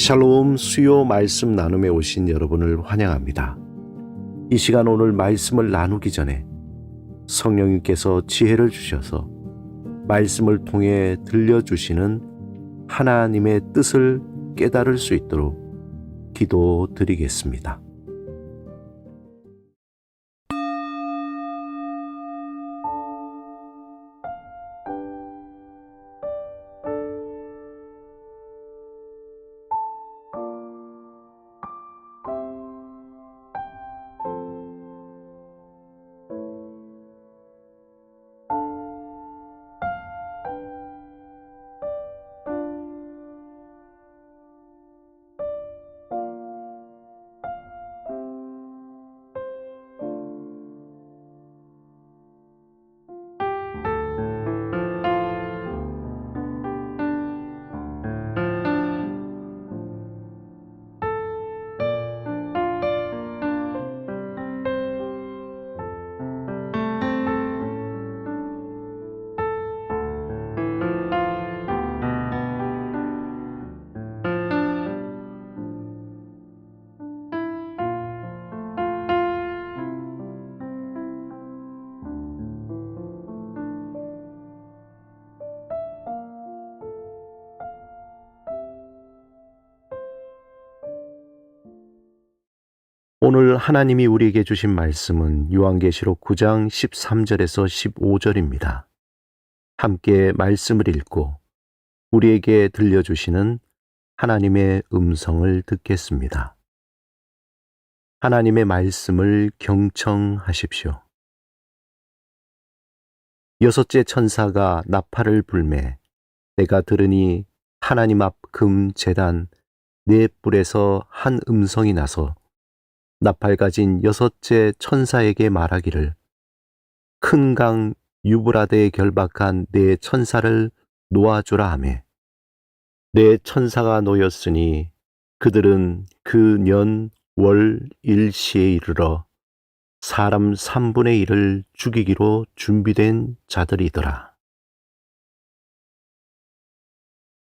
샬롬 수요 말씀 나눔에 오신 여러분을 환영합니다. 이 시간 오늘 말씀을 나누기 전에 성령님께서 지혜를 주셔서 말씀을 통해 들려주시는 하나님의 뜻을 깨달을 수 있도록 기도드리겠습니다. 오늘 하나님이 우리에게 주신 말씀은 요한계시록 9장 13절에서 15절입니다. 함께 말씀을 읽고 우리에게 들려주시는 하나님의 음성을 듣겠습니다. 하나님의 말씀을 경청하십시오. 여섯째 천사가 나팔을 불매 내가 들으니 하나님 앞 금 제단 네 뿔에서 한 음성이 나서 나팔 가진 여섯째 천사에게 말하기를 큰 강 유브라데에 결박한 네 천사를 놓아주라 하매 네 천사가 놓였으니 그들은 그 년 월 일시에 이르러 사람 3분의 1을 죽이기로 준비된 자들이더라.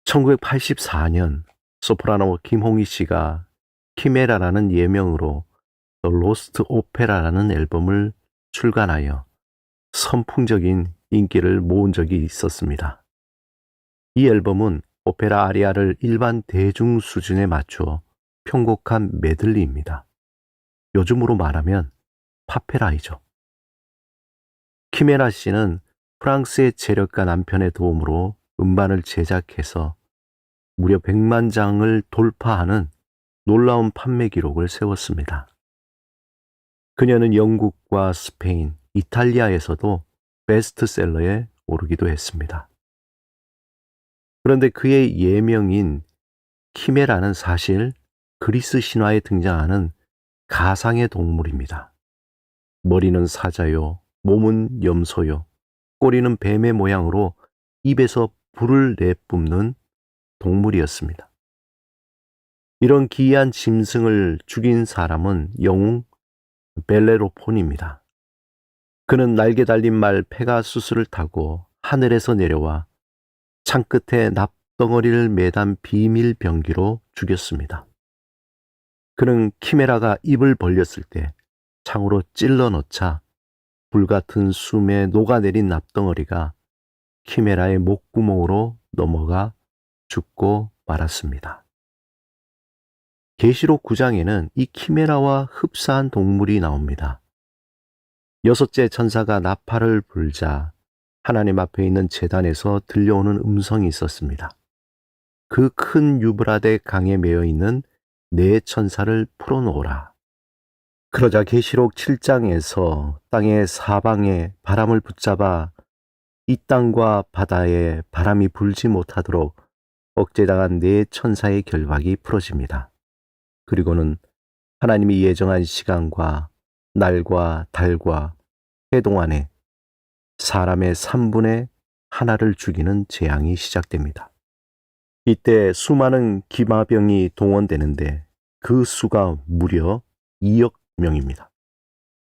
1984년 소프라노 김홍희 씨가 키메라라는 예명으로 The Lost Opera라는 앨범을 출간하여 선풍적인 인기를 모은 적이 있었습니다. 이 앨범은 오페라 아리아를 일반 대중 수준에 맞춰 편곡한 메들리입니다. 요즘으로 말하면 파페라이죠. 키메라 씨는 프랑스의 재력가 남편의 도움으로 음반을 제작해서 무려 100만 장을 돌파하는 놀라운 판매 기록을 세웠습니다. 그녀는 영국과 스페인, 이탈리아에서도 베스트셀러에 오르기도 했습니다. 그런데 그의 예명인 키메라는 사실 그리스 신화에 등장하는 가상의 동물입니다. 머리는 사자요, 몸은 염소요, 꼬리는 뱀의 모양으로 입에서 불을 내뿜는 동물이었습니다. 이런 기이한 짐승을 죽인 사람은 영웅 벨레로폰입니다. 그는 날개 달린 말 페가수스를 타고 하늘에서 내려와 창끝에 납덩어리를 매단 비밀 병기로 죽였습니다. 그는 키메라가 입을 벌렸을 때 창으로 찔러 넣자 불같은 숨에 녹아내린 납덩어리가 키메라의 목구멍으로 넘어가 죽고 말았습니다. 계시록 9장에는 이 키메라와 흡사한 동물이 나옵니다. 여섯째 천사가 나팔을 불자 하나님 앞에 있는 제단에서 들려오는 음성이 있었습니다. 그 큰 유브라데 강에 매여 있는 네 천사를 풀어놓으라. 그러자 계시록 7장에서 땅의 사방에 바람을 붙잡아 이 땅과 바다에 바람이 불지 못하도록 억제당한 네 천사의 결박이 풀어집니다. 그리고는 하나님이 예정한 시간과 날과 달과 해 동안에 사람의 3분의 1를 죽이는 재앙이 시작됩니다. 이때 수많은 기마병이 동원되는데 그 수가 무려 2억 명입니다.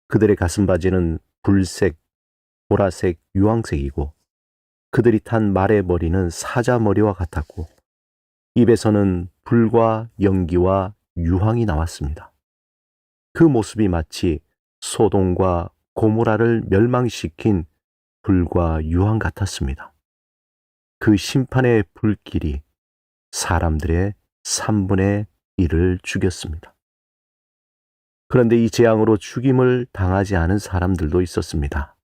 그들의 가슴바지는 불색, 보라색, 유황색이고 그들이 탄 말의 머리는 사자 머리와 같았고 입에서는 불과 연기와 유황이 나왔습니다. 그 모습이 마치 소돔과 고모라를 멸망시킨 불과 유황 같았습니다. 그 심판의 불길이 사람들의 3분의 1을 죽였습니다. 그런데 이 재앙으로 죽임을 당하지 않은 사람들도 있었습니다.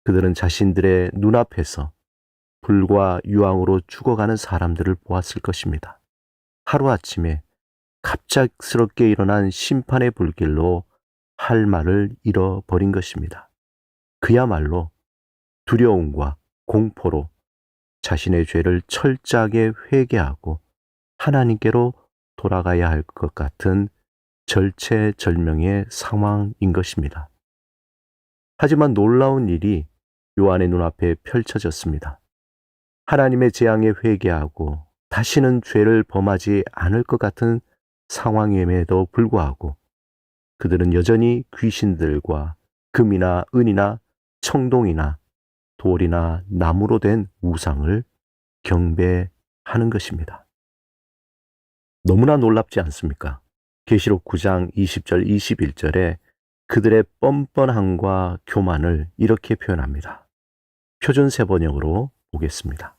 그들은 자신들의 눈앞에서 불과 유황으로 죽어가는 사람들을 보았을 것입니다. 하루아침에 갑작스럽게 일어난 심판의 불길로 할 말을 잃어버린 것입니다. 그야말로 두려움과 공포로 자신의 죄를 철저하게 회개하고 하나님께로 돌아가야 할 것 같은 절체절명의 상황인 것입니다. 하지만 놀라운 일이 요한의 눈앞에 펼쳐졌습니다. 하나님의 재앙에 회개하고 다시는 죄를 범하지 않을 것 같은 상황임에도 불구하고 그들은 여전히 귀신들과 금이나 은이나 청동이나 돌이나 나무로 된 우상을 경배하는 것입니다. 너무나 놀랍지 않습니까? 계시록 9장 20절 21절에 그들의 뻔뻔함과 교만을 이렇게 표현합니다. 표준 세번역으로 보겠습니다.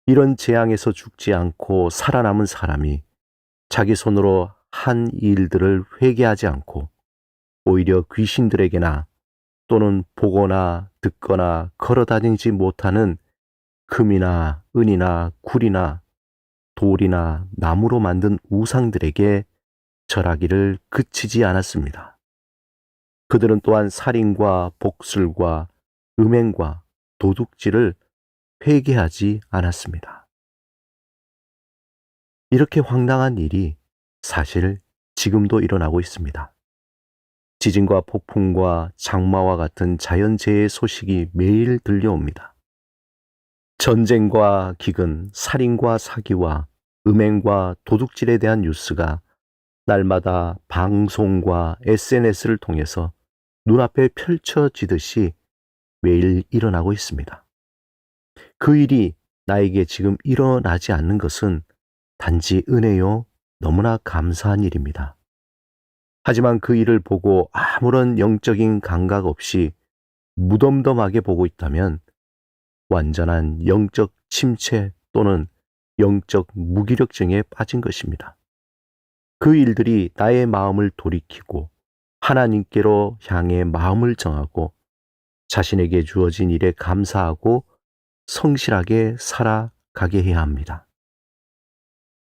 이런 재앙에서 죽지 않고 살아남은 사람이 자기 손으로 한 일들을 회개하지 않고 오히려 귀신들에게나 또는 보거나 듣거나 걸어다니지 못하는 금이나 은이나 굴이나 돌이나 나무로 만든 우상들에게 절하기를 그치지 않았습니다. 그들은 또한 살인과 복술과 음행과 도둑질을 회개하지 않았습니다. 이렇게 황당한 일이 사실 지금도 일어나고 있습니다. 지진과 폭풍과 장마와 같은 자연재해 소식이 매일 들려옵니다. 전쟁과 기근, 살인과 사기와 음행과 도둑질에 대한 뉴스가 날마다 방송과 SNS를 통해서 눈앞에 펼쳐지듯이 매일 일어나고 있습니다. 그 일이 나에게 지금 일어나지 않는 것은 단지 은혜요, 너무나 감사한 일입니다. 하지만 그 일을 보고 아무런 영적인 감각 없이 무덤덤하게 보고 있다면 완전한 영적 침체 또는 영적 무기력증에 빠진 것입니다. 그 일들이 나의 마음을 돌이키고 하나님께로 향해 마음을 정하고 자신에게 주어진 일에 감사하고 성실하게 살아가게 해야 합니다.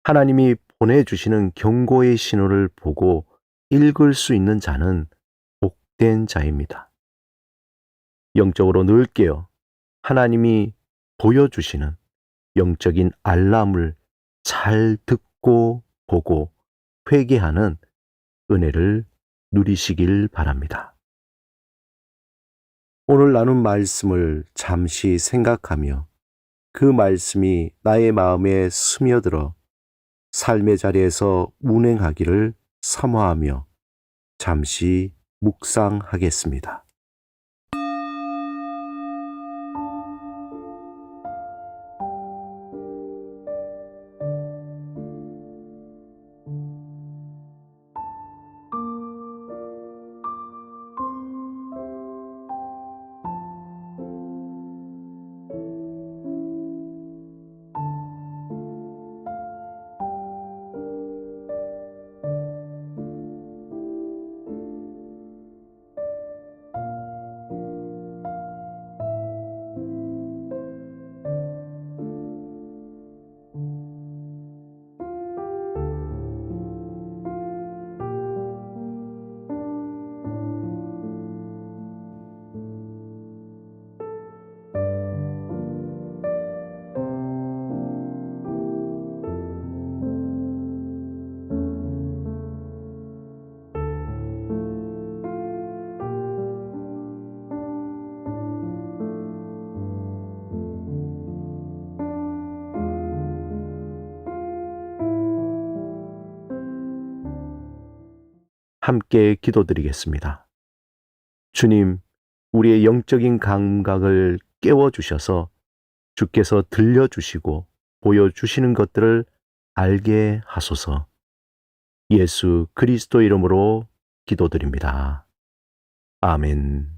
하나님이 보내주시는 경고의 신호를 보고 읽을 수 있는 자는 복된 자입니다. 영적으로 늘 깨어 하나님이 보여주시는 영적인 알람을 잘 듣고 보고 회개하는 은혜를 누리시길 바랍니다. 오늘 나눈 말씀을 잠시 생각하며 그 말씀이 나의 마음에 스며들어 삶의 자리에서 운행하기를 사모하며 잠시 묵상하겠습니다. 함께 기도드리겠습니다. 주님, 우리의 영적인 감각을 깨워주셔서 주께서 들려주시고 보여주시는 것들을 알게 하소서. 예수 그리스도 이름으로 기도드립니다. 아멘.